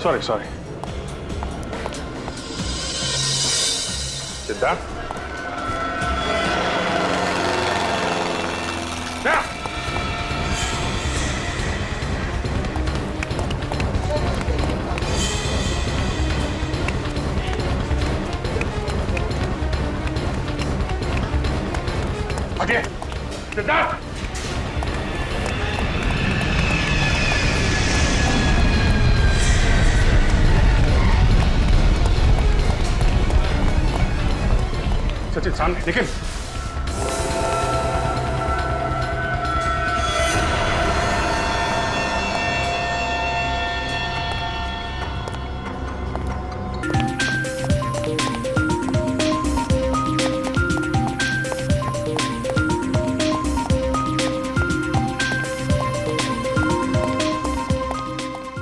Sorry, sorry. Siddharth? Now! Okay. Siddharth! Sachin सामने देखें।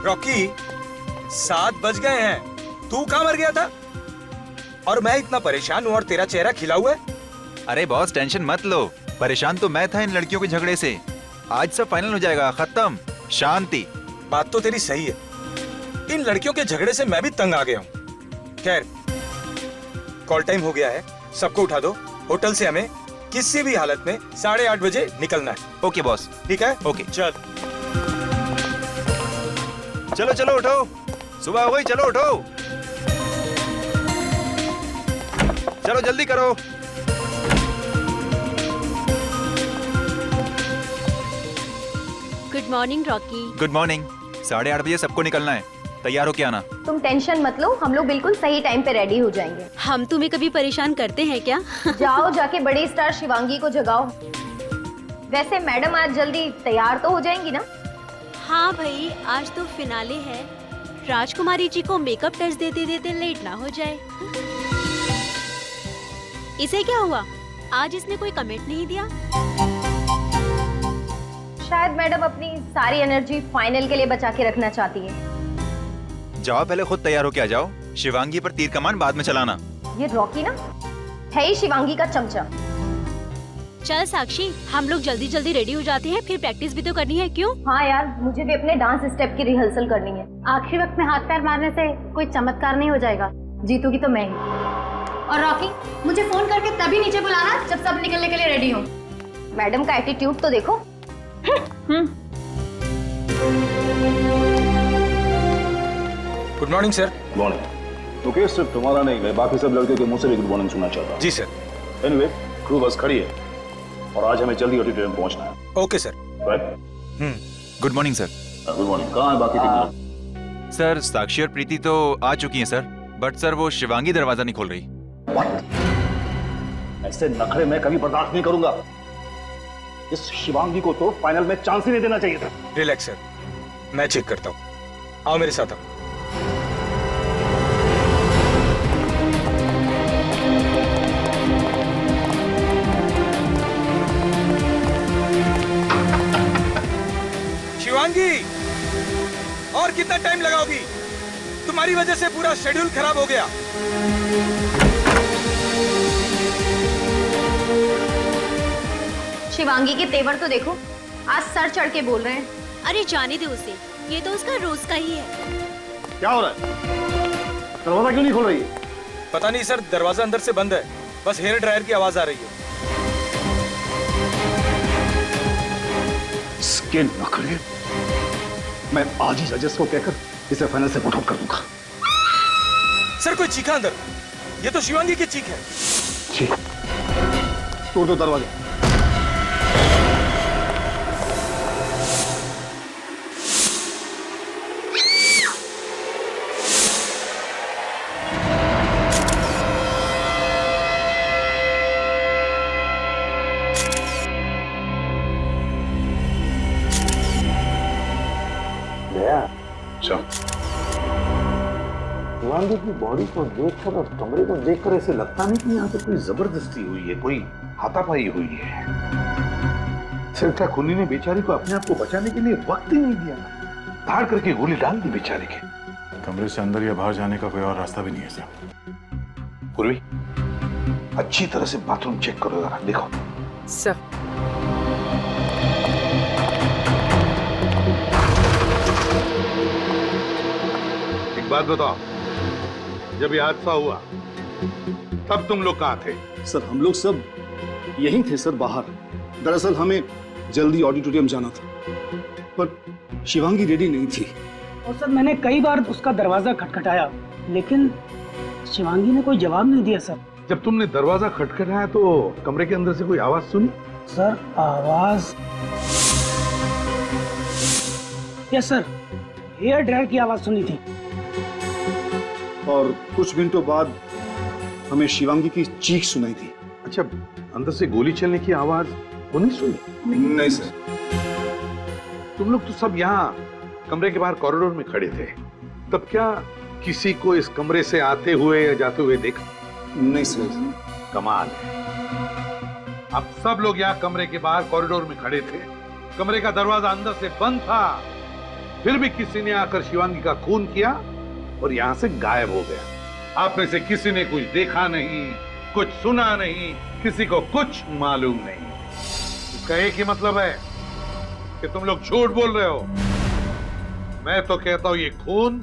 Rocky, 7 बज गए हैं। तू कहाँ मर गया था? और मैं इतना परेशान हूँ और तेरा चेहरा खिला हुआ है। अरे बॉस टेंशन मत लो, परेशान तो मैं था इन लड़कियों के झगड़े से। आज सब फाइनल हो जाएगा, खत्म, शांति। बात तो तेरी सही है, इन लड़कियों के झगड़े से मैं भी तंग आ गया हूँ। खैर, कॉल टाइम हो गया है, सबको उठा दो। होटल से हमें किसी भी हालत में 8:30 बजे निकलना है। Okay boss. ठीक है? ओके। चल चलो चलो उठो, सुबह हो गई, चलो उठो, चलो जल्दी करो। Good morning Rocky. Good morning. 8:30 बजे सबको निकलना है, तैयार होके आना। तुम टेंशन मत लो, हम लोग बिल्कुल सही टाइम पे रेडी हो जाएंगे। हम तुम्हें कभी परेशान करते हैं क्या? जाओ जाके बड़ी स्टार शिवांगी को जगाओ। वैसे मैडम आज जल्दी तैयार तो हो जाएंगी ना? हाँ भाई, आज तो फिनाले है, राजकुमारी जी को मेकअप टच देते देते लेट ना हो जाए। इसे क्या हुआ? आज इसने कोई कमेंट नहीं दिया। शायद मैडम अपनी सारी एनर्जी फाइनल के लिए बचा के रखना चाहती है। जाओ पहले खुद तैयार होके आ जाओ, शिवांगी पर तीर कमान बाद में चलाना। ये रॉकी ना है ही शिवांगी का चमचा। चल साक्षी, हम लोग जल्दी जल्दी रेडी हो जाते हैं, फिर प्रैक्टिस भी तो करनी है। क्यों? हाँ यार, मुझे भी अपने डांस स्टेप की रिहर्सल करनी है। आखिरी वक्त में हाथ पैर मारने से कोई चमत्कार नहीं हो जाएगा। जीतूगी तो मैं ही। और रॉकी, मुझे फोन करके तभी नीचे बुलाना जब सब निकलने के लिए रेडी हो। मैडम का एटीट्यूड तो देखो। Good morning sir. Morning. Okay, सिर्फ तुम्हारा नहीं, मैं बाकी सब लड़के के मुंह से भी गुड मॉर्निंग सुनना चाहता हूँ। जी सर। एनीवे, क्रू बस खड़ी है और आज हमें जल्दी ऑडिटोरियम पहुंचना है। Okay sir. Right? Good morning sir. Good morning. कहाँ है बाकी टीम? सर साक्षी और प्रीति तो आ चुकी हैं सर, बट सर वो शिवांगी दरवाजा नहीं खोल रही। What? ऐसे नखरे मैं कभी बर्दाश्त नहीं करूंगा। इस शिवांगी को तो फाइनल में चांस ही नहीं देना चाहिए था। रिलैक्स सर, मैं चेक करता हूँ। आओ मेरे साथ आओ। शिवांगी, और कितना टाइम लगाओगी? तुम्हारी वजह से पूरा शेड्यूल खराब हो गया। शिवांगी के तेवर तो देखो, आज सर चढ़ के बोल रहे हैं। अरे जाने दे उसे, ये तो उसका रोज का ही है। क्या हो रहा है? दरवाजा क्यों नहीं खोल रही है? पता नहीं सर, दरवाजा अंदर से बंद है, बस हेयर ड्रायर की आवाज आ रही है। इसके नखरे मैं आज ही जजेस को कहकर इसे फाइनल से पुट आउट कर दूंगा। सर कोई चीखा अंदर, ये तो शिवांगी की चीख है। ठीक, तोड़ दो दरवाजा। शिवांगी की बॉडी को देखकर और कमरे को देखकर ऐसे लगता नहीं कि यहाँ पे कोई जबरदस्ती हुई है, कोई हाथापाई हुई है। सिर्फ खुनी ने बेचारी को अपने आप को बचाने के लिए वक्त ही नहीं दिया, धाड़ करके गोली डाल दी बेचारे के। कमरे से अंदर या बाहर जाने का कोई और रास्ता भी नहीं है सर। पूर्वी, अच्छी तरह से बाथरूम चेक करो जरा, देखो। सर बात बताओ, जब ये हादसा हुआ तब तुम लोग कहाँ थे? सर हम लोग सब यहीं थे सर, बाहर। दरअसल हमें जल्दी ऑडिटोरियम जाना था, पर शिवांगी रेडी नहीं थी। और सर मैंने कई बार उसका दरवाजा खटखटाया, लेकिन शिवांगी ने कोई जवाब नहीं दिया सर। जब तुमने दरवाजा खटखटाया तो कमरे के अंदर से कोई आवाज सुनी? सर आवाज, यस सर, हेयर ड्रायर की आवाज सुनी थी। और कुछ मिनटों बाद हमें शिवांगी की चीख सुनाई थी। अच्छा, अंदर से गोली चलने की आवाज वो नहीं सुनी? नहीं सर। तुम लोग तो सब यहाँ कमरे के बाहर कॉरिडोर में खड़े थे, तब क्या किसी को इस कमरे से आते हुए या जाते हुए देखा? नहीं सर। कमाल है, अब सब लोग यहाँ कमरे के बाहर कॉरिडोर में खड़े थे, कमरे का दरवाजा अंदर से बंद था, फिर भी किसी ने आकर शिवांगी का खून किया और यहाँ से गायब हो गया। आप में से किसी ने कुछ देखा नहीं, कुछ सुना नहीं, किसी को कुछ मालूम नहीं। इसका एक ही मतलब है कि तुम लोग झूठ बोल रहे हो। मैं तो कहता हूं ये खून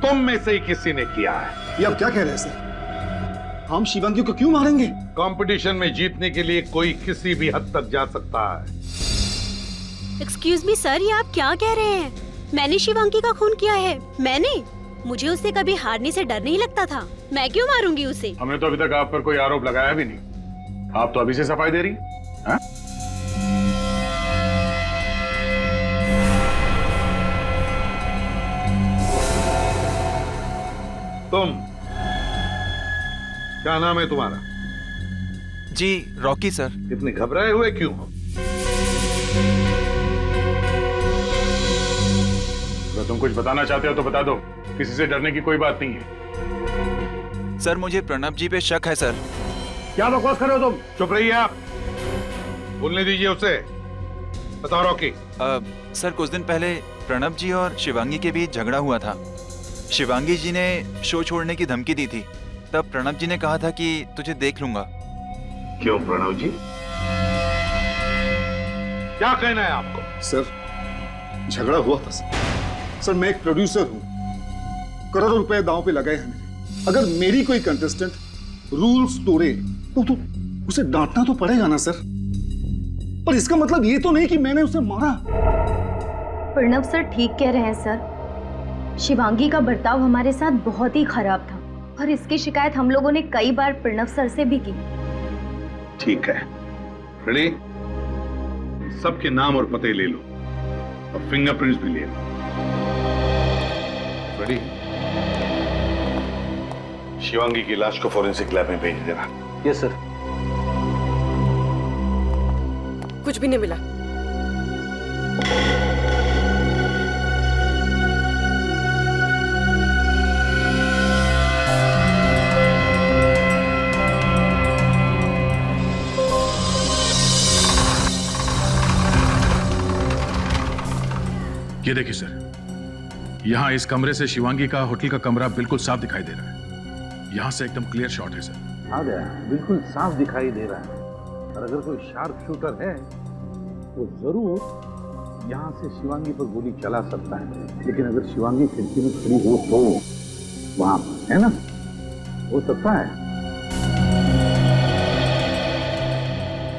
तुम में से ही किसी ने किया है। ये आप क्या कह रहे हैं सर? हम शिवांगी को क्यों मारेंगे? कंपटीशन में जीतने के लिए कोई किसी भी हद तक जा सकता है। एक्सक्यूज मी सर, ये आप क्या कह रहे हैं? मैंने शिवांगी का खून किया है? मैंने? मुझे उससे कभी हारने से डर नहीं लगता था। मैं क्यों मारूंगी उसे? हमने तो अभी तक आप पर कोई आरोप लगाया भी नहीं, आप तो अभी से सफाई दे रही हैं? तुम, क्या नाम है तुम्हारा? जी रॉकी सर। इतने घबराए हुए क्यों हो? अगर तुम कुछ बताना चाहते हो तो बता दो, किसी से डरने की कोई बात नहीं है। सर मुझे प्रणब जी पे शक है सर। क्या बकवास कर रहे हो तुम? चुप रहिए आप, बोलने दीजिए उसे। बताओ रॉकी। सर कुछ दिन पहले प्रणब जी और शिवांगी के बीच झगड़ा हुआ था। शिवांगी जी ने शो छोड़ने की धमकी दी थी, तब प्रणब जी ने कहा था कि तुझे देख लूंगा। क्यों प्रणव जी, क्या कहना है आपको? सर झगड़ा हुआ था सर। सर मैं एक प्रोड्यूसर हूं, करोड़ों रुपए दांव पे लगाए हैं। अगर मेरी कोई कंटेस्टेंट रूल्स तोड़े तो उसे डांटना तो पड़ेगा ना सर। पर इसका मतलब ये तो नहीं कि मैंने उसे मारा। प्रणव सर ठीक कह रहे हैं सर, शिवांगी का बर्ताव हमारे साथ बहुत ही खराब था और इसकी शिकायत हम लोगों ने कई बार प्रणव सर से भी की। ठीक है, रेडी? सबके नाम और पते ले लो और फिंगरप्रिंट्स भी ले लो। रेडी? शिवांगी की लाश को फॉरेंसिक लैब में भेज देना। Yes sir. कुछ भी नहीं मिला। ये देखिए सर, यहाँ इस कमरे से शिवांगी का होटल का कमरा बिल्कुल साफ दिखाई दे रहा है। यहाँ से एकदम क्लियर शॉट है सर। आ गया, बिल्कुल साफ दिखाई दे रहा है। और अगर कोई शार्प शूटर है तो जरूर यहाँ से शिवांगी पर गोली चला सकता है। लेकिन अगर शिवांगी खिड़की में खड़ी हो तो वहां पर, है ना, हो सकता है।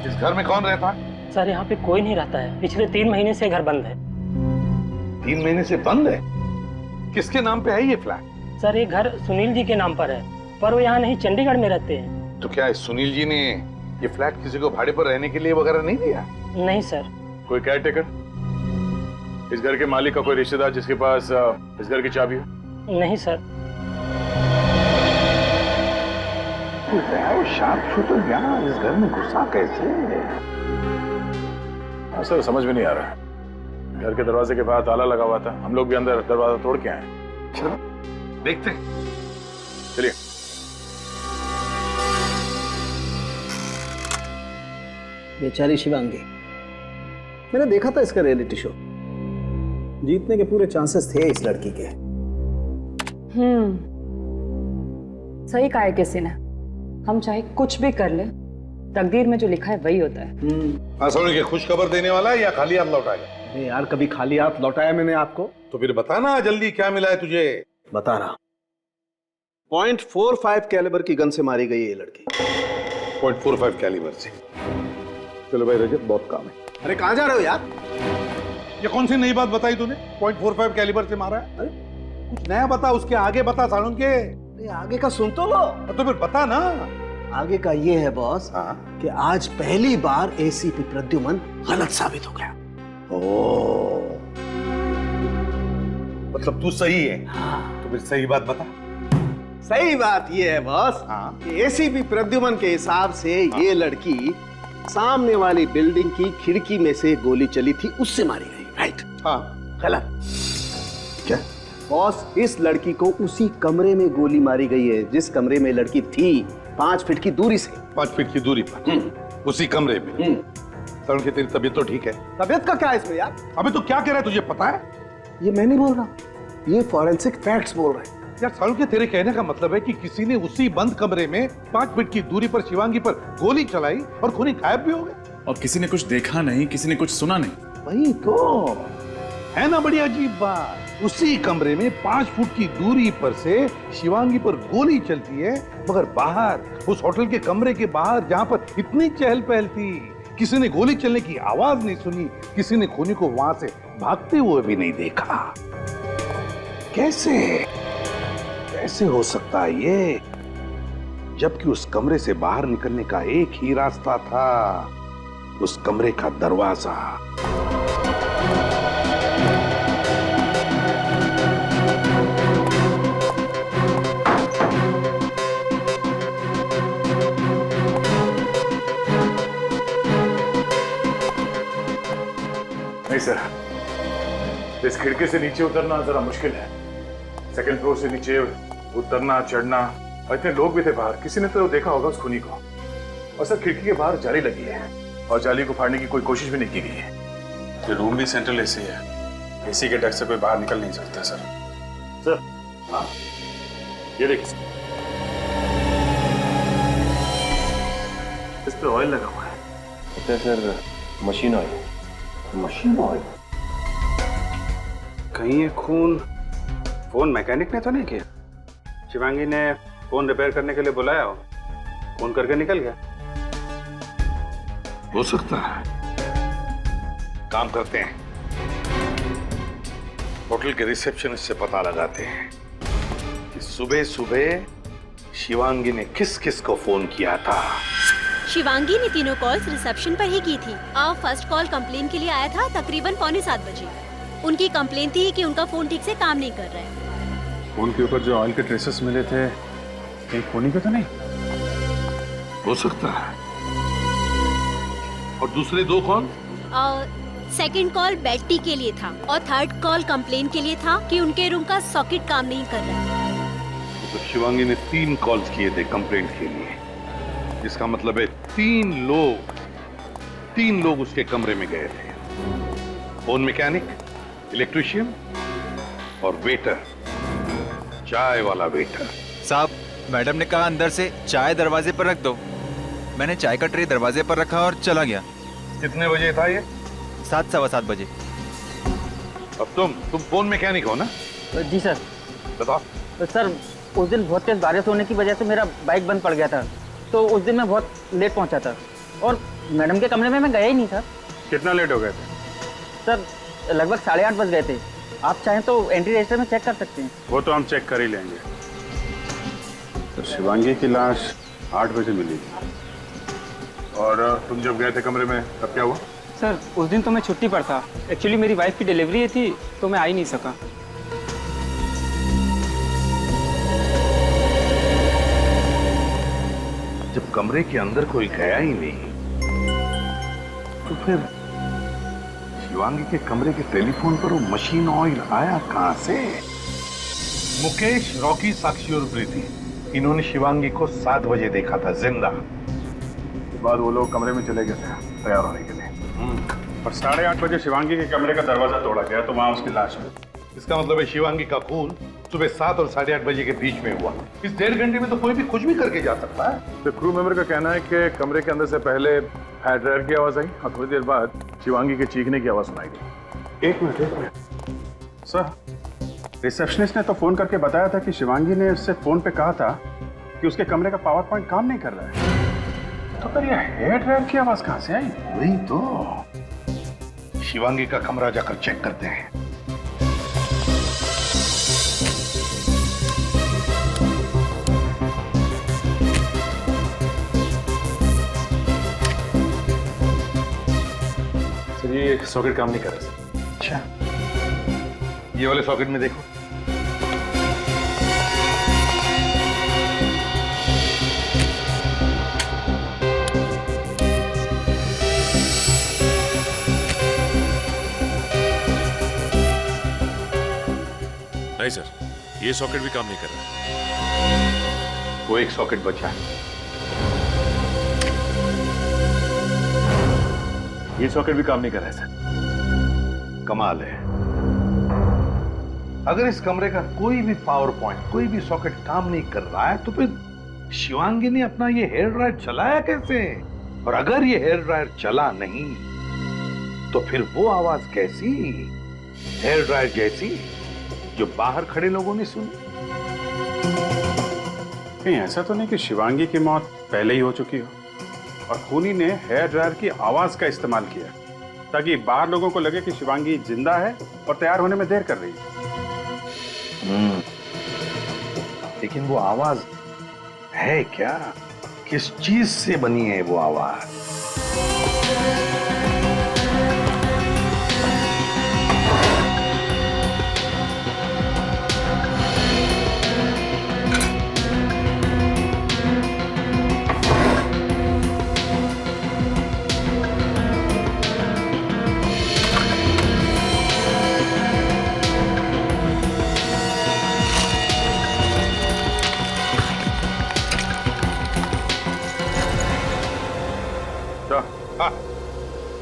इस घर में कौन रहता है? सर यहाँ पे कोई नहीं रहता है, पिछले 3 महीने से घर बंद है। 3 महीने से बंद है? किसके नाम पे है ये फ्लैट? सर ये घर सुनील जी के नाम पर है, पर वो यहाँ नहीं, चंडीगढ़ में रहते हैं। तो क्या सुनील जी ने ये फ्लैट किसी को भाड़े पर रहने के लिए वगैरह नहीं दिया? नहीं सर। कोई केयर टेकर, इस घर के मालिक का कोई रिश्तेदार जिसके पास इस घर की चाबी हो? नहीं सर। वो शार्प शूटर यहाँ इस घर में घुसा कैसे? हाँ सर, समझ में नहीं आ रहा। घर के दरवाजे के बाहर ताला लगा हुआ था, हम लोग भी अंदर दरवाजा तोड़ के आए। चलो देखते हैं। चलिए। बेचारी शिवांगी, मैंने देखा था इसका रियलिटी शो। जीतने के पूरे चांसेस थे इस लड़की के। सही कहा है किसी ने, हम चाहे कुछ भी कर ले, तकदीर में जो लिखा है वही होता है। सुन के खुश खबर देने वाला है या खाली हाथ लौटाएगा? अरे यार, कभी खाली हाथ लौटाया मैंने आपको? तो फिर बता ना जल्दी, क्या मिला है तुझे? बता रहा। 0.45 कैलिबर की गन से मारी गई है ये लड़की। 0.45 कैलिबर से। चलो भाई रजत, बहुत काम है। अरे कहाँ जा रहे हो यार? ये कौन सी नई बात बताई तूने? 0.45 कैलिबर से मारा है? अरे कुछ नया बता, उसके आगे बता सालून के। अरे आगे का सुन तो लो। तो फिर बता ना। आगे का ये है बॉस कि आज पहली बार एसीपी प्रद्युमन गलत साबित हो गया। ओ, मतलब तू सही है। तो फिर सही बात बता। सही बात ये है बॉस कि एसीपी प्रद्युमन के हिसाब से ये लड़की सामने वाली बिल्डिंग की खिड़की में से गोली चली थी, उससे मारी गई। राइट? हाँ। गलत। क्या बॉस? इस लड़की को उसी कमरे में गोली मारी गई है जिस कमरे में लड़की थी, 5 फीट की दूरी से। 5 फीट की दूरी पर उसी कमरे में। सालून की तेरी तबीयत तो ठीक है? तबीयत का क्या है इसमें यार? अबे तो क्या कह रहा है, तुझे पता है? ये मैं नहीं बोल रहा, ये फॉरेंसिक फैक्ट्स बोल रहे हैं। यार सालून के तेरे कहने का मतलब है कि किसी ने उसी बंद कमरे में 5 फीट की दूरी पर शिवांगी पर गोली चलाई और खूनी गायब भी हो गए। और किसी ने कुछ देखा नहीं, किसी ने कुछ सुना नहीं। वही तो है ना, बड़ी अजीब बात। उसी कमरे में 5 फुट की दूरी पर से शिवांगी पर गोली चलती है, मगर बाहर उस होटल के कमरे के बाहर जहां पर इतनी चहल पहल थी, किसी ने गोली चलने की आवाज नहीं सुनी, किसी ने खूनी को वहां से भागते हुए भी नहीं देखा। कैसे कैसे हो सकता है ये, जबकि उस कमरे से बाहर निकलने का एक ही रास्ता था, उस कमरे का दरवाजा। नहीं सर, इस खिड़की से नीचे उतरना जरा मुश्किल है। सेकंड फ्लोर से नीचे उतरना चढ़ना, और इतने लोग भी थे बाहर, किसी ने तो देखा होगा उस खूनी को। और सर खिड़की के बाहर जाली लगी है और जाली को फाड़ने की कोई कोशिश भी नहीं की गई है। ये रूम भी सेंट्रल एसी है, एसी के डर से कोई बाहर निकल नहीं सकता सर। सर हाँ, ये देखिए, इस पे ऑयल लगा हुआ है। Sir machine oil. Machine oil? कहीं ये खून फोन मैकेनिक ने तो नहीं किया? शिवांगी ने फोन रिपेयर करने के लिए बुलाया हो, फोन करके निकल गया। हो सकता है। काम करते हैं, होटल के रिसेप्शनिस्ट से पता लगाते हैं कि सुबह सुबह शिवांगी ने किस किस को फोन किया था। शिवांगी ने तीनों कॉल्स रिसेप्शन पर ही की थी। फर्स्ट कॉल कंप्लेन के लिए आया था तकरीबन 6:45 बजे। उनकी कंप्लेन थी कि उनका फोन ठीक से काम नहीं कर रहा है। फोन के ऊपर जो ऑयल के ट्रेसेस मिले थे, कहीं खूनी के तो नहीं? हो सकता है। और दूसरे 2 कॉल? सेकंड कॉल बेटी के लिए था और थर्ड कॉल कंप्लेन के लिए था कि उनके रूम का सॉकेट काम नहीं कर रहा है। तो शिवांगी ने 3 कॉल्स किए थे कंप्लेंट के लिए, जिसका मतलब है 3 लोग उसके कमरे में गए थे। फोन मैकेनिक, इलेक्ट्रिशियन और वेटर, चाय वाला वेटर। साहब, मैडम ने कहा अंदर से चाय दरवाजे पर रख दो। मैंने चाय का ट्रे दरवाजे पर रखा और चला गया। कितने बजे था ये? 7, सवा 7 बजे। अब तुम फोन मैकेनिक हो ना? जी सर। बताओ। तो सर उस दिन बहुत तेज बारिश होने की वजह से मेरा बाइक बंद पड़ गया था, तो उस दिन मैं बहुत लेट पहुंचा था और मैडम के कमरे में मैं गया ही नहीं था। कितना लेट हो गए थे? सर लगभग 8:30 बज गए थे। आप चाहें तो एंट्री रजिस्टर में चेक कर सकते हैं। वो तो हम चेक कर ही लेंगे। तो शिवांगी की लाश 8 बजे मिली थी, और तुम जब गए थे कमरे में तब क्या हुआ? सर उस दिन तो मैं छुट्टी पर था। एक्चुअली मेरी वाइफ की डिलीवरी थी तो मैं आ ही नहीं सका। जब कमरे के अंदर कोई गया ही नहीं, तो फिर शिवांगी के कमरे के टेलीफोन पर वो मशीन ऑयल आया कहां से? मुकेश, रॉकी, साक्षी और प्रीति, इन्होंने शिवांगी को 7 बजे देखा था जिंदा। उसके बाद वो लोग कमरे में चले गए थे तैयार होने के लिए, और 8:30 बजे शिवांगी के कमरे का दरवाजा तोड़ा गया तो वहां उसकी लाश मिली। इसका मतलब है शिवांगी का खून सुबह 7 और 8:30 बजे के बीच में हुआ। इस 1.5 घंटे में तो कोई भी कुछ भी करके जा सकता है। तो क्रू मेंबर का कहना है कि कमरे के अंदर से पहले हेयर ड्रायर की आवाज आई और थोड़ी देर बाद शिवांगी के चीखने की आवाज सुनाई दी। एक मिनट सर, रिसेप्शनिस्ट ने तो फोन करके बताया था कि शिवांगी ने उससे फोन पे कहा था कि उसके कमरे का पावर पॉइंट काम नहीं कर रहा है। तो फिर ये हेयर ड्रायर की आवाज कहां से आई? वही तो, शिवांगी का कमरा जाकर चेक करते हैं। सर ये सॉकेट काम नहीं कर रहा सर। अच्छा, ये वाले सॉकेट में देखो। नहीं सर, ये सॉकेट भी काम नहीं कर रहा। वो एक सॉकेट बचा है। ये सॉकेट भी काम नहीं कर रहा है सर। कमाल है, अगर इस कमरे का कोई भी पावर पॉइंट, कोई भी सॉकेट काम नहीं कर रहा है तो फिर शिवांगी ने अपना ये हेयर ड्रायर चलाया कैसे? और अगर ये हेयर ड्रायर चला नहीं तो फिर वो आवाज कैसी, हेयर ड्रायर जैसी, जो बाहर खड़े लोगों ने सुनी? कहीं ऐसा तो नहीं कि शिवांगी की मौत पहले ही हो चुकी हो और खूनी ने हेयर ड्रायर की आवाज का इस्तेमाल किया ताकि बाहर लोगों को लगे कि शिवांगी जिंदा है और तैयार होने में देर कर रही है। लेकिन वो आवाज है क्या? किस चीज से बनी है वो आवाज?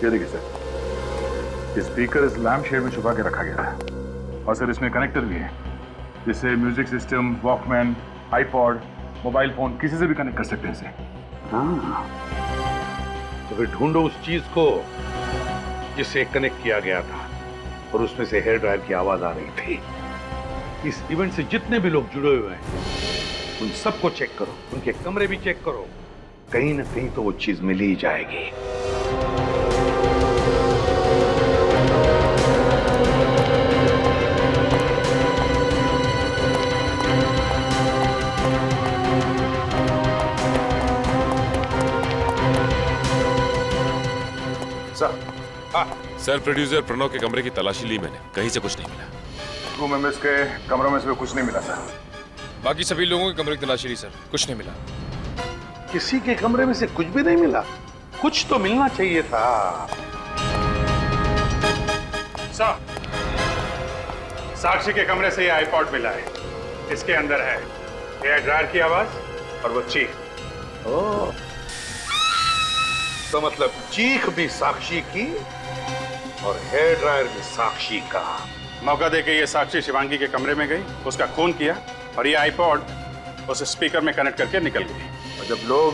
ये देखिए सर, ये स्पीकर इस लैम्प शेड में छुपा के रखा गया है और सर इसमें कनेक्टर भी है जिससे music system, Walkman, iPod, mobile phone किसी से भी कनेक्ट कर सकते हैं इसे। हाँ, तो फिर ढूंढो उस चीज को जिससे कनेक्ट किया गया था और उसमें से हेयर ड्रायर की आवाज आ रही थी। इस इवेंट से जितने भी लोग जुड़े हुए हैं उन सबको चेक करो, उनके कमरे भी चेक करो, कहीं ना कहीं तो वो चीज मिल ही जाएगी। सर, प्रोड्यूसर प्रणव के कमरे की तलाशी ली मैंने, कहीं से कुछ नहीं मिला। क्रू मेंबर्स के कमरों में से कुछ नहीं मिला सर। बाकी सभी लोगों के कमरे की तलाशी ली सर, कुछ नहीं मिला। किसी के कमरे में से कुछ भी नहीं मिला? कुछ तो मिलना चाहिए था। सर, साक्षी के कमरे से ये आईपॉड मिला है। इसके अंदर है हेयर ड्रायर की आवाज और वो चीख। ओह, तो मतलब चीख भी साक्षी की और हेयर ड्रायर भी साक्षी का। मौका देके ये साक्षी शिवांगी के कमरे में गई, उसका खून किया और ये आईपॉड उस स्पीकर में कनेक्ट करके निकल गई। और जब लोग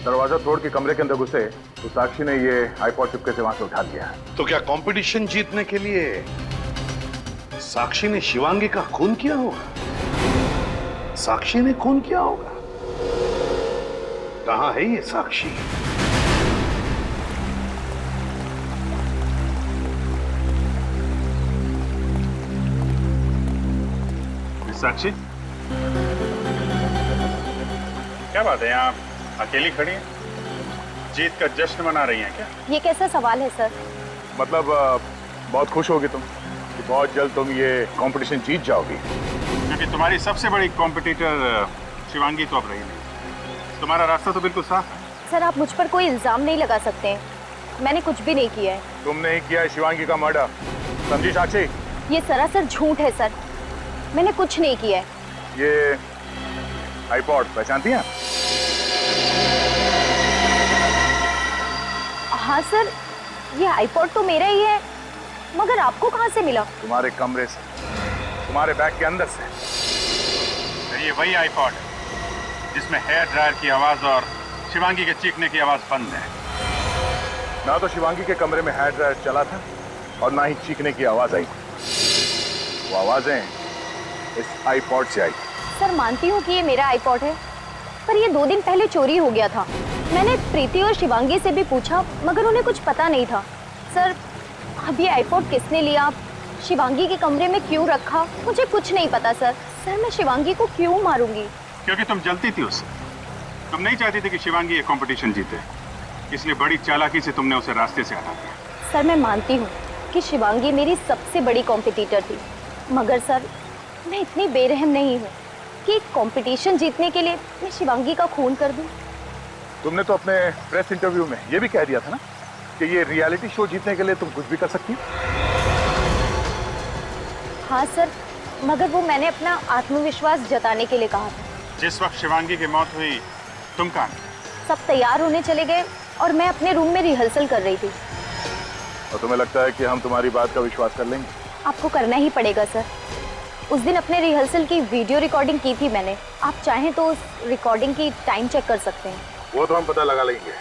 दरवाजा तोड़ के कमरे के अंदर घुसे तो साक्षी ने ये आईपॉड चुपके से वहां से उठा लिया। तो क्या कंपटीशन जीतने के लिए साक्षी ने शिवांगी का खून किया होगा? साक्षी ने खून किया होगा? कहां है ये साक्षी? साक्षी, क्या बात है, यहाँ अकेली खड़ी हैं? जीत का जश्न मना रही हैं क्या? ये कैसा सवाल है सर? मतलब बहुत खुश होगी तुम कि बहुत जल्द तुम ये कंपटीशन जीत जाओगी। क्योंकि तुम्हारी सबसे बड़ी कॉम्पिटिटर शिवांगी तो अब रही नहीं। तुम्हारा रास्ता तो बिल्कुल साफ है। सर, आप मुझ पर कोई इल्जाम नहीं लगा सकते हैं, मैंने कुछ भी नहीं किया है। तुमने ही किया है शिवांगी का मर्डर, समझी साक्षी? ये सरासर झूठ है सर, मैंने कुछ नहीं किया है। ये आईपॉड पहचानती हैं? हाँ सर, ये आईपॉड तो मेरा ही है, मगर आपको कहाँ से मिला? तुम्हारे कमरे से, तुम्हारे बैग के अंदर से। तो ये वही आईपॉड जिसमें हेयर ड्रायर की आवाज और शिवांगी के चीखने की आवाज बंद है। ना तो शिवांगी के कमरे में हेयर ड्रायर चला था और ना ही चीखने की आवाज आई। वो आवाजें इस आईपॉड से आई। सर मानती हूँ कि ये मेरा आईपॉड है, पर ये 2 दिन पहले चोरी हो गया था। मैंने प्रीति और शिवांगी से भी पूछा, मगर उन्हें कुछ पता नहीं था। सर अब ये आईपॉड किसने लिया, शिवांगी के कमरे में क्यों रखा, मुझे कुछ नहीं पता सर। सर मैं शिवांगी को क्यों मारूंगी? क्योंकि तुम जलती थी उससे। तुम नहीं चाहती थी कि शिवांगी ये कंपटीशन जीते, इसलिए बड़ी चालाकी से तुमने उसे रास्ते से हटा दिया। सर मैं मानती हूँ कि शिवांगी मेरी सबसे बड़ी कॉम्पिटिटर थी, मगर सर मैं इतनी बेरहम नहीं हूँ कि कंपटीशन जीतने के लिए मैं शिवांगी का खून कर दूँ। तुमने तो अपने प्रेस इंटरव्यू में ये भी कह दिया था ना कि ये रियलिटी शो जीतने के लिए तुम कुछ भी कर सकती हो। हाँ सर, मगर वो मैंने अपना आत्मविश्वास जताने के लिए कहा था। जिस वक्त शिवांगी की मौत हुई तुम कहाँ थे? सब तैयार होने चले गए और मैं अपने रूम में रिहर्सल कर रही थी। और तुम्हें लगता है कि हम तुम्हारी बात का विश्वास कर लेंगे? आपको करना ही पड़ेगा सर। उस दिन अपने रिहर्सल की वीडियो रिकॉर्डिंग की थी मैंने, आप चाहें तो उस रिकॉर्डिंग की टाइम चेक कर सकते हैं। वो तो हम पता लगा लेंगे।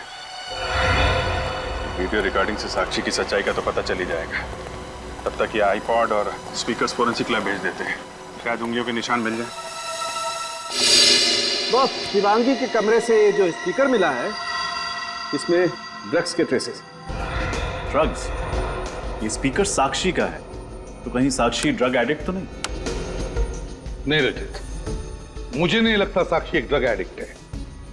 वीडियो रिकॉर्डिंग से साक्षी की सच्चाई का तो पता चल ही जाएगा। तब तक ये आईपॉड और स्पीकर्स फोरेंसिक लैब भेज देते हैं, शायद उंगलियों के निशान मिल जाए। बॉस, शिवांगी के कमरे से जो स्पीकर मिला है इसमें ड्रग्स के ट्रेसेस। ड्रग्स? ये स्पीकर साक्षी का है, तो कहीं साक्षी ड्रग एडिक्ट तो नहीं? नहीं रजत, मुझे नहीं लगता साक्षी एक ड्रग एडिक्ट है,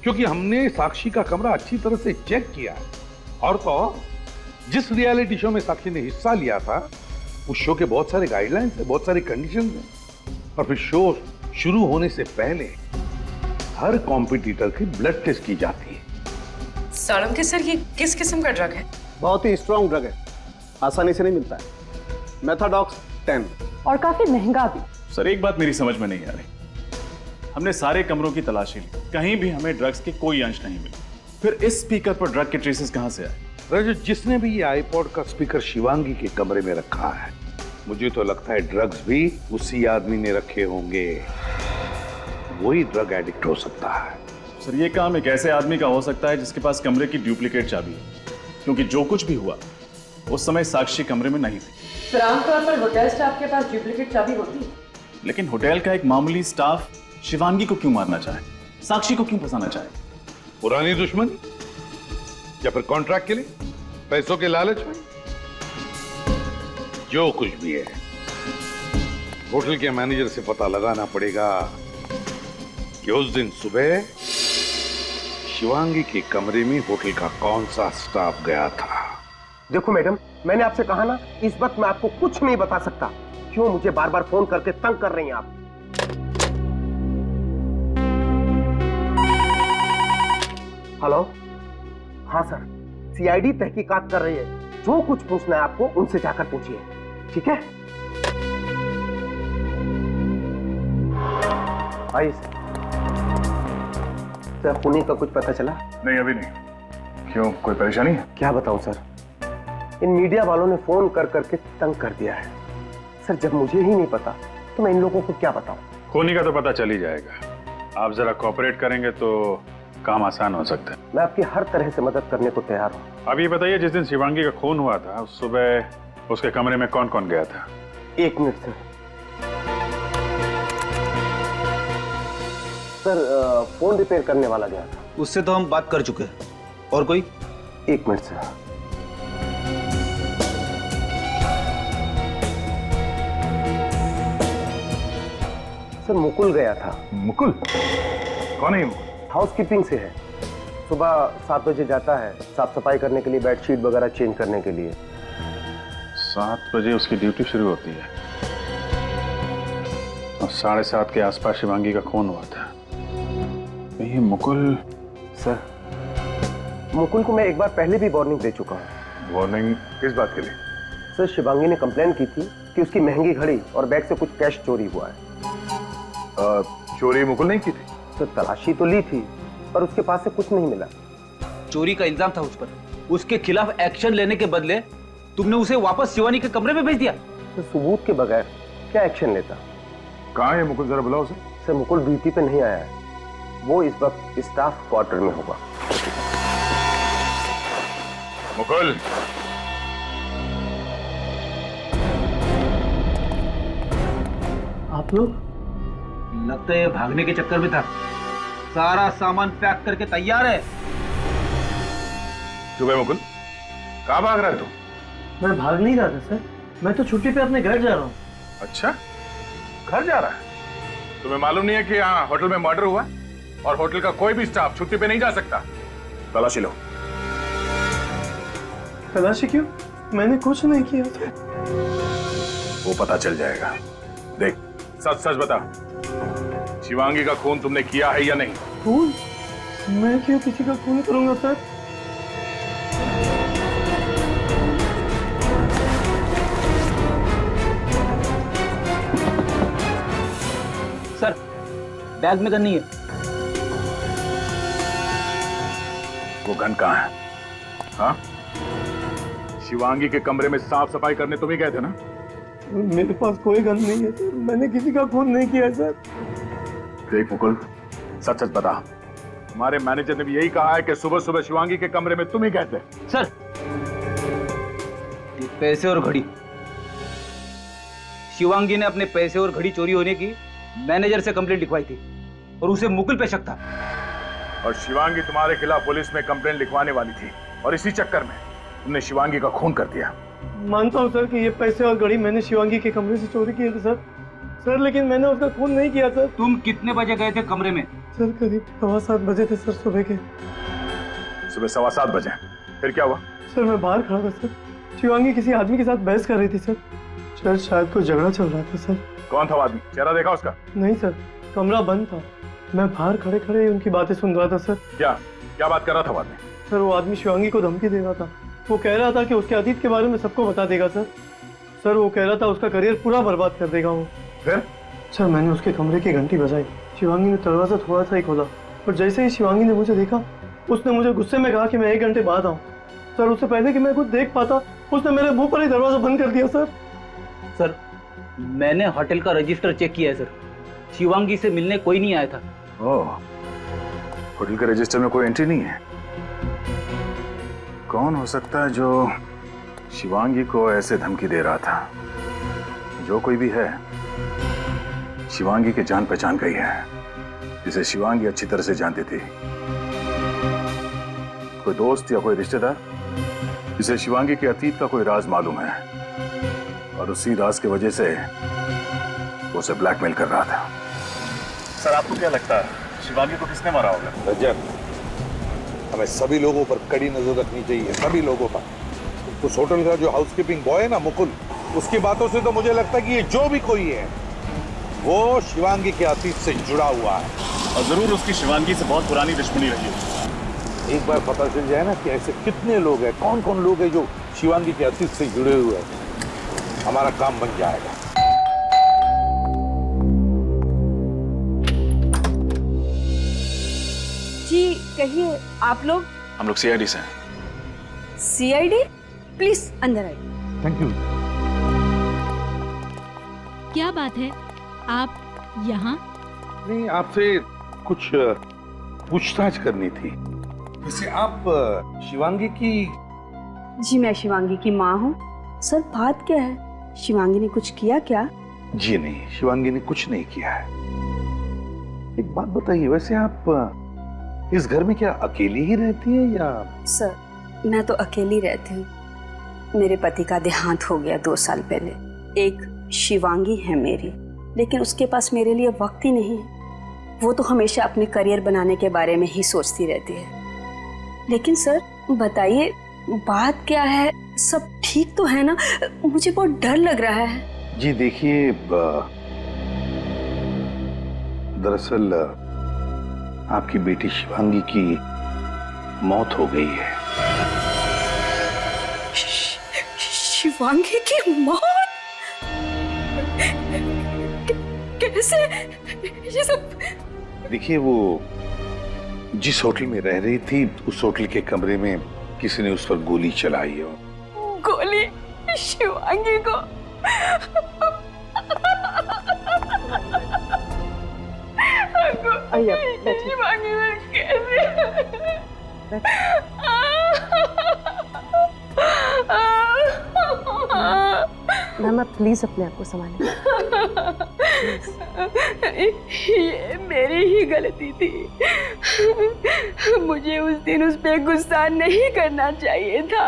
क्योंकि हमने साक्षी का कमरा अच्छी तरह से चेक किया है। और तो जिस रियलिटी शो में साक्षी ने हिस्सा लिया था, उस शो के बहुत सारे गाइडलाइंस है, बहुत सारे कंडीशंस हैं। और फिर शो शुरू होने से पहले हर कॉम्पिटिटर की ब्लड टेस्ट की जाती है। सालम सर, ये किस किस्म का ड्रग है? बहुत ही स्ट्रॉन्ग ड्रग है, आसानी से नहीं मिलता है। मेथाडॉक्स 10 और काफी महंगा भी। सर एक बात मेरी समझ में नहीं आ रही, हमने सारे कमरों की तलाशी ली, कहीं भी हमें ड्रग्स के कोई अंश नहीं मिले, फिर इस स्पीकर पर ड्रग के ट्रेसेस कहां से आए? रजत, जिसने भी ये आईपॉड का स्पीकर शिवांगी के कमरे में रखा है, मुझे तो लगता है ड्रग्स भी उसी आदमी ने रखे होंगे। वही ड्रग एडिक्ट हो सकता है। सर ये काम एक ऐसे आदमी का हो सकता है जिसके पास कमरे की डुप्लीकेट चाबी है, क्योंकि जो कुछ भी हुआ उस समय साक्षी कमरे में नहीं थी। सर आमतौर पर होटल स्टाफ के पास डुप्लीकेट चाबी होती है, लेकिन होटल का एक मामूली स्टाफ शिवांगी को क्यों मारना चाहे, साक्षी को क्यों फंसाना चाहे? पुरानी दुश्मनी या फिर कॉन्ट्रैक्ट के लिए, पैसों के लालच में? जो कुछ भी है, होटल के मैनेजर से पता लगाना पड़ेगा कि उस दिन सुबह शिवांगी के कमरे में होटल का कौन सा स्टाफ गया था। देखो मैडम, मैंने आपसे कहा ना, इस वक्त मैं आपको कुछ नहीं बता सकता। क्यों मुझे बार बार फोन करके तंग कर रही हैं आप? हेलो, हाँ सर, सीआईडी तहकीकात कर रही है। जो कुछ पूछना है आपको उनसे जाकर पूछिए, ठीक है? आइए सर, खूनी का कुछ पता चला? नहीं, अभी नहीं। क्यों, कोई परेशानी है? क्या बताऊं सर, इन मीडिया वालों ने फोन कर करके तंग कर दिया है। सर जब मुझे ही नहीं पता तो मैं इन लोगों को क्या बताऊं? खूनी का तो पता चल ही जाएगा। आप जरा कोऑपरेट करेंगे तो काम आसान हो सकता है। मैं आपकी हर तरह से मदद करने को तैयार हूँ। अब ये बताइए, जिस दिन शिवांगी का खून हुआ था उस सुबह उसके कमरे में कौन कौन गया था? 1 minute sir. Sir phone repair करने वाला गया था। उससे तो हम बात कर चुके हैं। और कोई? 1 मिनट सर। सर मुकुल गया था। मुकुल? कौन है मुकुल? हाउसकीपिंग से है। सुबह 7 बजे जाता है, साफ सफाई करने के लिए, बेडशीट वगैरह चेंज करने के लिए। 7 बजे उसकी ड्यूटी शुरू होती है और 7:30 के आसपास शिवांगी का खून हुआ था। ये मुकुल? सर मुकुल को मैं एक बार पहले भी वार्निंग दे चुका हूँ। वार्निंग किस बात के लिए? सर शिवांगी ने कंप्लेन की थी कि उसकी महंगी घड़ी और बैग से कुछ कैश चोरी हुआ है। चोरी मुकुल नहीं की थी? सर तलाशी तो ली थी पर उसके पास से कुछ नहीं मिला। चोरी का इल्जाम था उस पर, उसके खिलाफ एक्शन लेने के बदले तुमने उसे वापस शिवानी के कमरे में भेज दिया। तो सबूत के बगैर क्या एक्शन लेता? कहाँ है मुकुल, जरा बुलाओ उसे। सर मुकुल ड्यूटी पे नहीं आया है, वो इस वक्त स्टाफ क्वार्टर में होगा। मुकुल, आप लोग? लगता है ये भागने के चक्कर में था। सारा सामान पैक करके तैयार है। क्यों बे मुकुल, कहाँ भाग रहा है तू? मैं भाग नहीं रहा था सर, मैं तो छुट्टी पे अपने घर जा रहा हूँ। अच्छा, घर जा रहा है? तुम्हें मालूम नहीं है कि यहाँ होटल में मर्डर हुआ और होटल का कोई भी स्टाफ छुट्टी पे नहीं जा सकता? तलाशी लो। तलाशी क्यों? मैंने कुछ नहीं किया। वो पता चल जाएगा। देख, सच सच बता, शिवांगी का खून तुमने किया है या नहीं? खून? मैं क्यों किसी का खून करूंगा सर? सर, बैग में गन नहीं है। वो गन कहाँ है? हाँ? शिवांगी के कमरे में साफ सफाई करने तुम ही गए थे ना? मेरे पास कोई गन नहीं है सर, मैंने किसी का खून नहीं किया सर। देख मुकुल, सच सच बता। हमारे मैनेजर ने भी यही कहा है कि सुबह सुबह शिवांगी के कमरे में तुम ही गए थे। सर, ये पैसे और घड़ी, शिवांगी ने अपने पैसे और घड़ी चोरी होने की मैनेजर से कंप्लेंट लिखवाई थी और उसे मुकुल पे शक था। और शिवांगी तुम्हारे खिलाफ पुलिस में कंप्लेंट लिखवाने वाली थी और इसी चक्कर में तुमने शिवांगी का खून कर दिया। मानता हूँ सर कि ये पैसे और घड़ी मैंने शिवांगी के कमरे से चोरी किए थे सर, लेकिन मैंने उसका खून नहीं किया सर। तुम कितने बजे गए थे कमरे में? सर करीब 7:15 बजे थे सर, सुबह के। सुबह 7:15 बजे? फिर क्या हुआ? सर मैं बाहर खड़ा था सर, शिवांगी किसी आदमी के साथ बहस कर रही थी सर। सर शायद कोई झगड़ा चल रहा था सर। कौन था वो आदमी? चेहरा देखा उसका? नहीं सर, कमरा बंद था, मैं बाहर खड़े खड़े उनकी बातें सुन रहा था सर। क्या बात कर रहा था वो आदमी? सर वो आदमी शिवांगी को धमकी दे रहा था। वो कह रहा था कि उसके अतीत के बारे में सबको बता देगा सर। सर वो कह रहा था उसका करियर पूरा बर्बाद कर देगा वो। फिर? सर मैंने उसके कमरे की घंटी बजाई, शिवांगी ने दरवाजा थोड़ा सा ही खोला और जैसे ही शिवांगी ने मुझे देखा, उसने मुझे गुस्से में कहा कि मैं 1 घंटे बाद आऊँ। सर उससे पहले कि मैं कुछ देख पाता, उसने मेरे मुंह पर ही दरवाजा बंद कर दिया सर। सर मैंने होटल का रजिस्टर चेक किया है सर, शिवांगी से मिलने कोई नहीं आया था। ओह, होटल के रजिस्टर में कोई एंट्री नहीं है। कौन हो सकता है जो शिवांगी को ऐसे धमकी दे रहा था? जो कोई भी है, शिवांगी के जान पहचान का ही है, जिसे शिवांगी अच्छी तरह से जानती थी। कोई दोस्त या कोई रिश्तेदार जिसे शिवांगी के अतीत का कोई राज मालूम है और उसी राज की वजह से वो उसे ब्लैकमेल कर रहा था। सर आपको क्या लगता है शिवांगी को किसने मारा होगा? रजत, हमें सभी लोगों पर कड़ी नजर रखनी चाहिए, सभी लोगों पर। उस होटल का जो हाउसकीपिंग बॉय है ना मुकुल, उसकी बातों से तो मुझे लगता है कि ये जो भी कोई है वो शिवांगी के अतीत से जुड़ा हुआ है और जरूर उसकी शिवांगी से बहुत पुरानी दुश्मनी रही है। एक बार पता चल जाए ना कि ऐसे कितने लोग हैं, कौन कौन लोग हैं जो शिवांगी के अतीत से जुड़े हुए हैं, हमारा काम बन जाएगा। जी कहिए, आप लोग? हम लोग सीआईडी से हैं। सीआईडी? प्लीज अंदर आइए। Thank you. क्या बात है, आप यहाँ? नहीं, आपसे कुछ पूछताछ करनी थी। वैसे आप शिवांगी की? जी मैं शिवांगी की माँ हूँ। सर बात क्या है, शिवांगी ने कुछ किया क्या? जी नहीं, शिवांगी ने कुछ नहीं किया है। एक बात बताइए, वैसे आप इस घर में क्या अकेली ही रहती है या? सर मैं तो अकेली रहती हूँ। मेरे पति का देहांत हो गया 2 साल पहले। एक शिवांगी है मेरी, लेकिन उसके पास मेरे लिए वक्त ही नहीं है। वो तो हमेशा अपने करियर बनाने के बारे में ही सोचती रहती है। लेकिन सर बताइए बात क्या है, सब ठीक तो है ना? मुझे बहुत डर लग रहा है। जी देखिए, दरअसल आपकी बेटी शिवांगी की मौत हो गई है। शिवांगी की मौत? कैसे ये सब? देखिए, वो जिस होटल में रह रही थी, उस होटल के कमरे में किसी ने उस पर गोली चलाई हो। गोली शिवांगी को? शिवांगी में कैसे? मैम आप प्लीज अपने आप को संभालिए। ये मेरी ही गलती थी। मुझे उस दिन उस पे गुस्सा नहीं करना चाहिए था।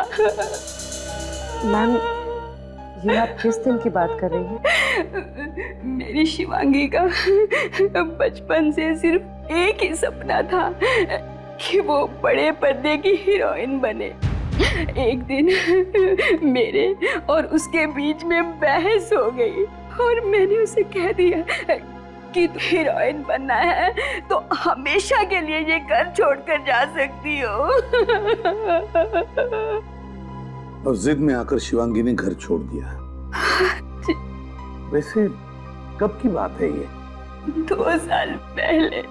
मैम, ये आप किस दिन की बात कर रही हैं? मेरी शिवांगी का बचपन से सिर्फ एक ही सपना था कि वो बड़े पर्दे की हीरोइन बने। एक दिन मेरे और उसके बीच में बहस हो गई और मैंने उसे कह दिया कि तू हीरोइन बनना है तो हमेशा के लिए ये घर छोड़कर जा सकती हो। और जिद में आकर शिवांगी ने घर छोड़ दिया। वैसे कब की बात है ये? 2 साल पहले।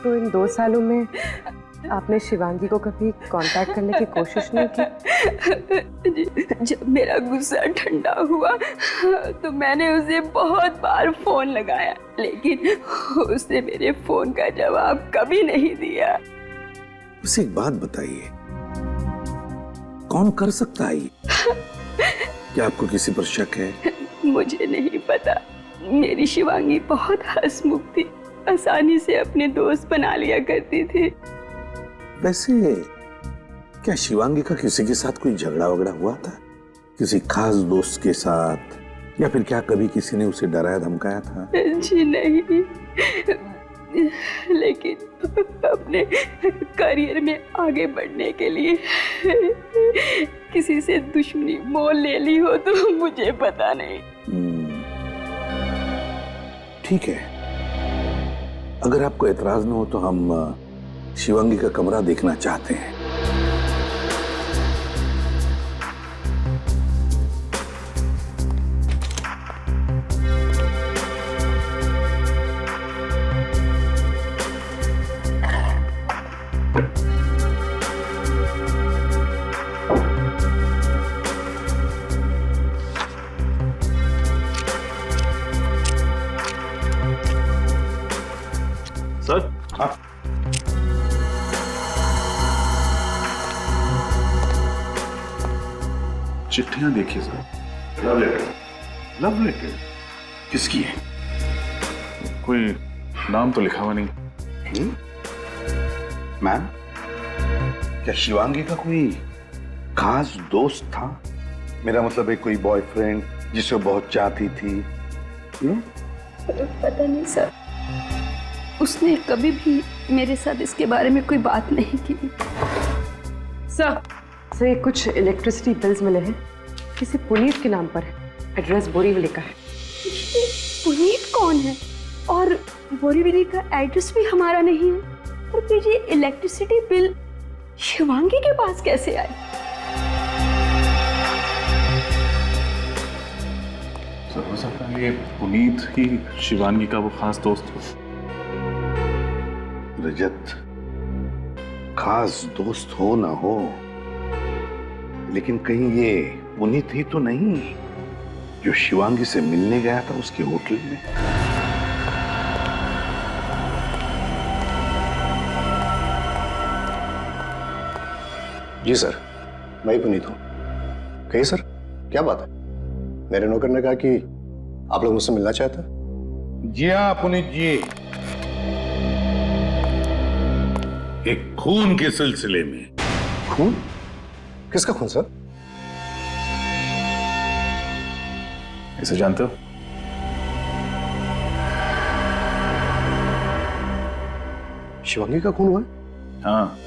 तो इन 2 सालों में आपने शिवांगी को कभी कांटेक्ट करने की कोशिश नहीं की? जब मेरा गुस्सा ठंडा हुआ तो मैंने उसे बहुत बार फोन लगाया, लेकिन उसने मेरे फोन का जवाब कभी नहीं दिया। बस एक बात बताइए, कौन कर सकता है ये? क्या आपको किसी पर शक है? मुझे नहीं पता। मेरी शिवांगी बहुत हंसमुख थी, आसानी से अपने दोस्त बना लिया करती थी। वैसे क्या शिवांगी का किसी के साथ कोई झगड़ा वगड़ा हुआ था? किसी खास दोस्त के साथ, या फिर क्या कभी किसी ने उसे डराया धमकाया था? जी नहीं, लेकिन अपने करियर में आगे बढ़ने के लिए किसी से दुश्मनी मोल ले ली हो तो मुझे पता नहीं। ठीक है, अगर आपको एतराज न हो तो हम शिवांगी का कमरा देखना चाहते हैं। सर, हाँ, चिट्ठियां देखिए sir. Love letter. Love letter किसकी है? कोई नाम तो लिखा हुआ नहीं। मैम, क्या शिवांगी का कोई खास दोस्त था? मेरा मतलब है कोई बॉयफ्रेंड जिसे बहुत चाहती थी? पता नहीं सर, उसने कभी भी मेरे साथ इसके बारे में कोई बात नहीं की। सर, कुछ इलेक्ट्रिसिटी बिल्स मिले हैं, किसी पुनीत के नाम पर है, एड्रेस बोरीवली का है। पुनीत कौन है? और बोरीवली का एड्रेस भी हमारा नहीं है, और फिर ये इलेक्ट्रिसिटी बिल शिवांगी के पास कैसे आए? सर, हो सकता है ये पुनीत ही शिवांगी का वो खास दोस्त हो। रजत, खास दोस्त हो ना हो, लेकिन कहीं ये पुनीत ही तो नहीं जो शिवांगी से मिलने गया था उसके होटल में? जी सर, मैं ही पुनीत हूं। कहिए सर, क्या बात है? मेरे नौकर ने कहा कि आप लोग मुझसे मिलना चाहते हैं। जी हाँ पुनीत जी, एक खून के सिलसिले में। खून? किसका खून सर? इसे जानते हो? शिवांगी का खून हुआ है? हाँ,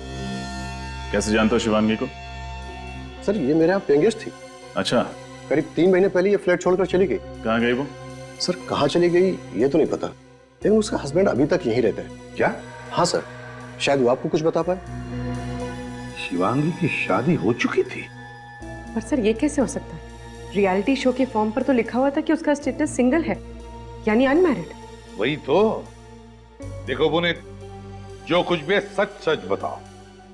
कैसे जानते हो शिवांगी को? सर, ये मेरे यहाँ पेंगेस्ट थी। अच्छा। करीब 3 महीने पहले ये फ्लैट छोड़कर चली गई। कहाँ गई वो? सर, कहाँ चली गई ये तो नहीं पता, लेकिन उसका हस्बैंड अभी तक यहीं रहता है। क्या? हाँ सर, शायद वो आपको कुछ बता पाए। शिवांगी की शादी हो चुकी थी? पर सर, ये कैसे हो सकता है? रियलिटी शो के फॉर्म पर तो लिखा हुआ था कि उसका स्टेटस सिंगल है, यानी अनमैरिड। वही तो। देखो पुनीत, जो कुछ भी है सच सच बताओ,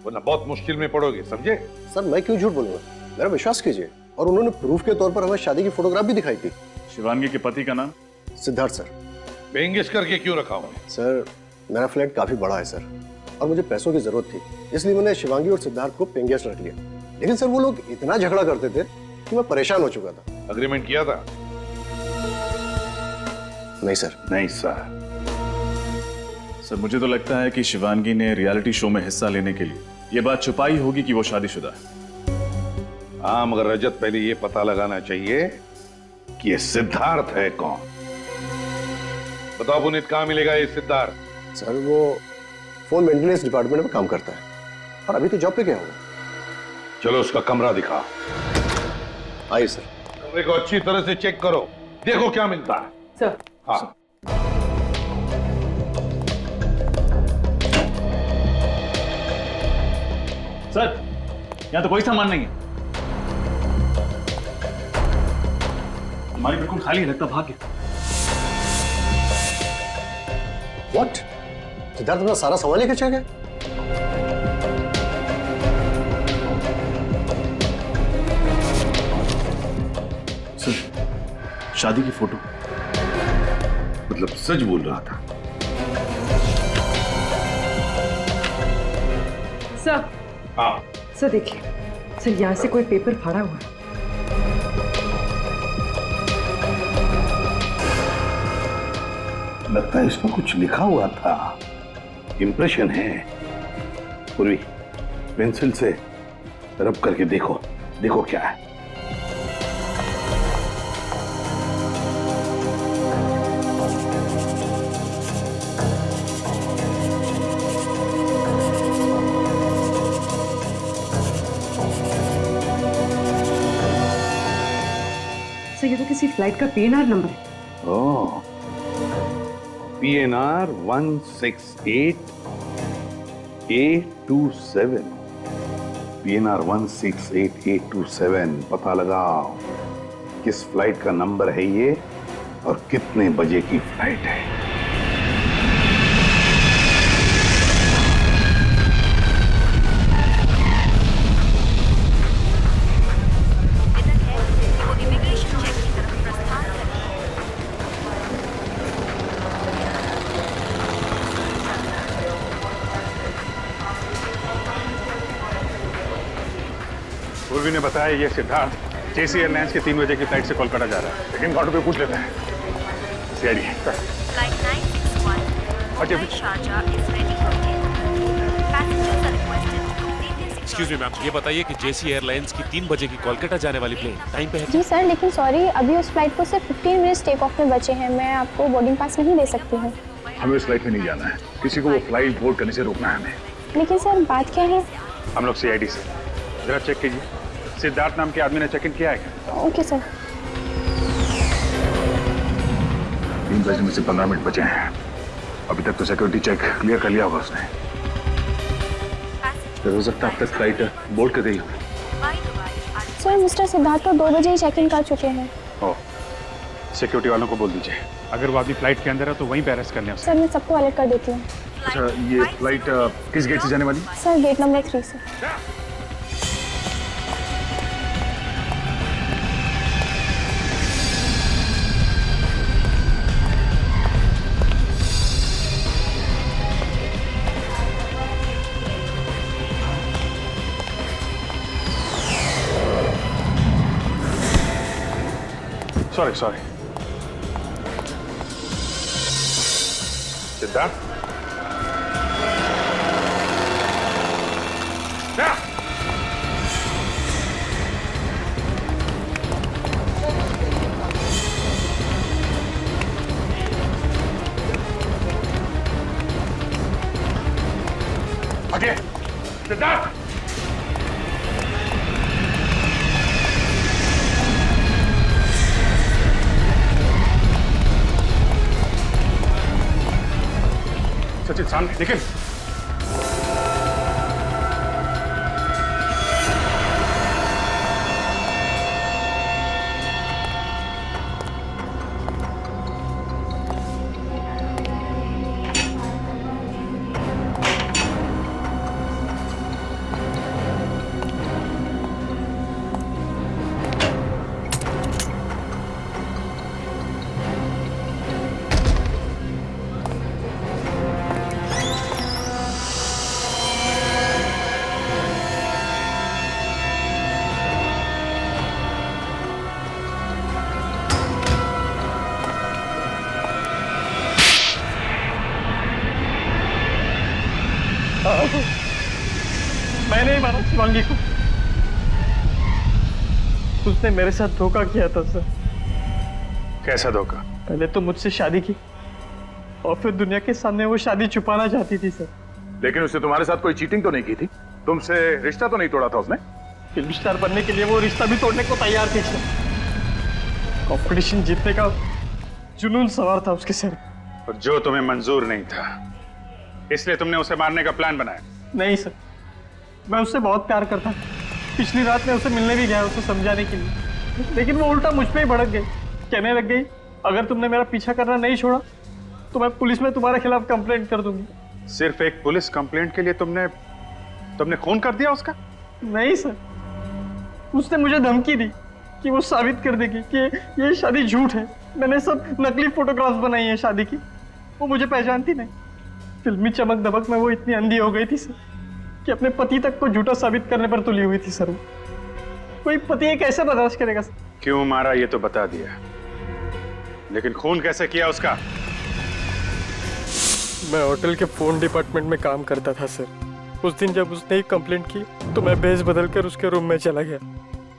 वरना बहुत मुश्किल में पड़ोगे, समझे? सर, मैं क्यों झूठ बोलूंगा, मेरा विश्वास कीजिए। और उन्होंने प्रूफ के तौर पर हमें शादी की फोटोग्राफ भी दिखाई थी। शिवांगी के पति का नाम? सिद्धार्थ सर। पेंगेश करके क्यों रखा हुआ? सर, मेरा फ्लैट काफी बड़ा है सर, और मुझे पैसों की जरूरत थी, इसलिए मैंने शिवांगी और सिद्धार्थ को पेंगेस्ट रख लिया। लेकिन सर, वो लोग इतना झगड़ा करते थे कि मैं परेशान हो चुका था। अग्रीमेंट किया था? नहीं सर। नहीं सर। सर मुझे तो लगता है कि शिवांगी ने रियलिटी शो में हिस्सा लेने के लिए ये बात छुपाई होगी कि वो शादीशुदा है। हाँ, मगर रजत पहले ये पता लगाना चाहिए कि ये सिद्धार्थ है कौन। बताओ पुनीत, कहाँ मिलेगा ये सिद्धार्थ? सर वो फोन मेंटेनेंस डिपार्टमेंट में काम करता है और अभी तो जॉब पे गया होगा। चलो उसका कमरा दिखाओ। आइए सर। कमरे को अच्छी तरह से चेक करो, देखो क्या मिलता है। सर। हाँ। सर यहाँ तो कोई सामान नहीं है। हमारी बिल्कुल खाली है, लगता भाग गया। What? सिद्धार्थ अपना सारा सामान लेकर चला गया? सर शादी की फोटो। मतलब सच बोल रहा था? सर। हाँ। सर देखिए, सर यहाँ से कोई पेपर फाड़ा हुआ है। लगता है इसमें कुछ लिखा हुआ था। इंप्रेशन है। पूर्वी, पेंसिल से रब करके देखो, देखो क्या है। सर ये तो किसी फ्लाइट का PNR नंबर है। ओह, PNR 168 827। PNR 168 827। पता लगाओ किस फ्लाइट का नंबर है ये और कितने बजे की फ्लाइट है। पूर्वी ने बताया ये सिद्धार्थ JC एयरलाइंस के 3 बजे की फ्लाइट से कोलकाता जा रहा है, लेकिन काउंटर पे पूछ लेते हैं। एक्सक्यूज मी मैम, ये बताइए कि JC एयरलाइंस की 3 बजे की कोलकाता जाने वाली प्लेन टाइम पे है? जी सर, लेकिन सॉरी, अभी उस फ्लाइट को सिर्फ 15 मिनट्स टेक ऑफ में बचे हैं। मैं आपको बोर्डिंग पास नहीं दे सकती हूँ। हमें उस फ्लाइट में नहीं जाना है, किसी को वो फ्लाइट बोर्ड करने से रोकना है हमें। लेकिन सर बात क्या है? हम लोग CID से। जरा चेक कीजिए, सिद्धार्थ नाम के आदमी ने चेक इन किया है क्या? Okay sir. 3 बजे में से 15 मिनट बचे हैं। अभी तक तो सिक्योरिटी चेक क्लियर कर लिया होगा उसने। हो सकता है अब तक फ्लाइट बोर्ड कर गई हो। सर मिस्टर सिद्धार्थ तो 2 बजे ही चेक इन कर चुके हैं। ओह, सिक्योरिटी वालों को बोल दीजिए, अगर वो आदमी फ्लाइट के अंदर है तो वहीं पे अरेस्ट कर लें उसे। सर मैं सबको अलर्ट कर देती हूँ। अच्छा, ये फ्लाइट किस गेट से जाने वाली? सर गेट नंबर 3 से। सॉरी सिद्धार्थ, आगे सिद्धार्थ। सचिन सामने, निकल। उसने मेरे साथ धोखा किया था सर। कैसा धोखा? पहले तो मुझसे शादी की और फिर दुनिया के सामने वो शादी छुपाना चाहती थी सर। लेकिन उसने तुम्हारे साथ कोई चीटिंग तो नहीं की थी? तुमसे रिश्ता तो नहीं तोड़ा था उसने? फिल्म स्टार बनने के लिए वो रिश्ता भी तोड़ने को तैयार थी सर। कंपटीशन जीतने का जुनून सवार था उसके सर। और जो तुम्हें मंजूर नहीं था, इसलिए तुमने उसे मारने का प्लान बनाया? नहीं सर, मैं उससे बहुत प्यार करता। पिछली रात मैं उसे मिलने भी गया उसे समझाने के लिए, लेकिन वो उल्टा मुझ पे ही भड़क गई। कहने लग गई, अगर तुमने मेरा पीछा करना नहीं छोड़ा तो मैं पुलिस में तुम्हारे खिलाफ कंप्लेंट कर दूंगी। सिर्फ एक पुलिस कंप्लेंट के लिए तुमने खून कर दिया उसका? नहीं सर, उसने मुझे धमकी दी कि वो साबित कर देगी कि ये शादी झूठ है। मैंने सब नकली फोटोग्राफ्स बनाई है शादी की। वो मुझे पहचानती नहीं। फिल्मी चमक दमक में वो इतनी अंधी हो गई थी सर कि अपने पति तक को झूठा साबित करने पर तुली हुई थी सर। कोई पति ये कैसे बर्दाश्त करेगा सर? क्यों मारा ये तो बता दिया, लेकिन खून कैसे किया उसका? मैं होटल के फोन डिपार्टमेंट में काम करता था सर। उस दिन जब उसने एक कंप्लेंट की तो मैं भेस बदल कर उसके रूम में चला गया।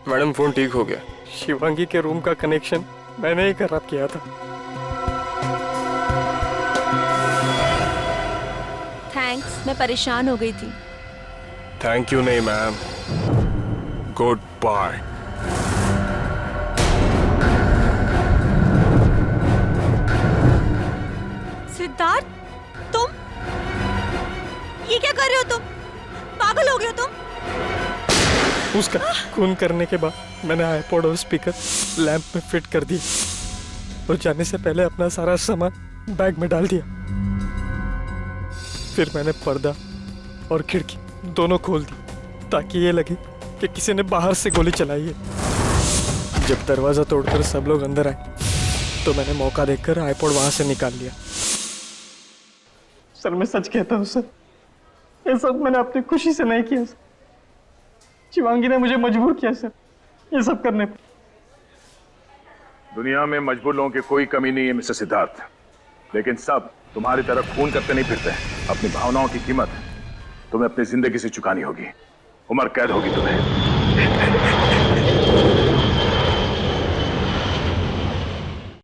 मैडम फोन ठीक हो गया। शिवांगी के रूम का कनेक्शन मैंने ही खराब किया था। थैंक्स, मैं परेशान हो गई थी। थैंक यू नहीं मैम, गुड बाय। सिद्धार्थ, तुम ये क्या कर रहे हो? तुम पागल हो गए हो तुम? उसका खून करने के बाद मैंने आईपॉड और स्पीकर लैंप में फिट कर दिए और जाने से पहले अपना सारा सामान बैग में डाल दिया। फिर मैंने पर्दा और खिड़की दोनों खोल दी ताकि ये लगे कि किसी ने बाहर से गोली चलाई है। जब दरवाजा तोड़कर सब लोग अंदर आए तो मैंने मौका देखकर आईपॉड वहां से निकाल लिया। सर मैं सच कहता हूँ सर, ये सब मैंने अपनी खुशी से नहीं किया सर। शिवांगी ने मुझे मजबूर किया सर ये सब करने पर। दुनिया में मजबूर लोगों की कोई कमी नहीं है मिस्टर सिद्धार्थ, लेकिन सब तुम्हारी तरह खून करते नहीं फिरते। अपनी भावनाओं की कीमत तुम्हें अपनी जिंदगी से चुकानी होगी। उम्र कैद होगी तुम्हें।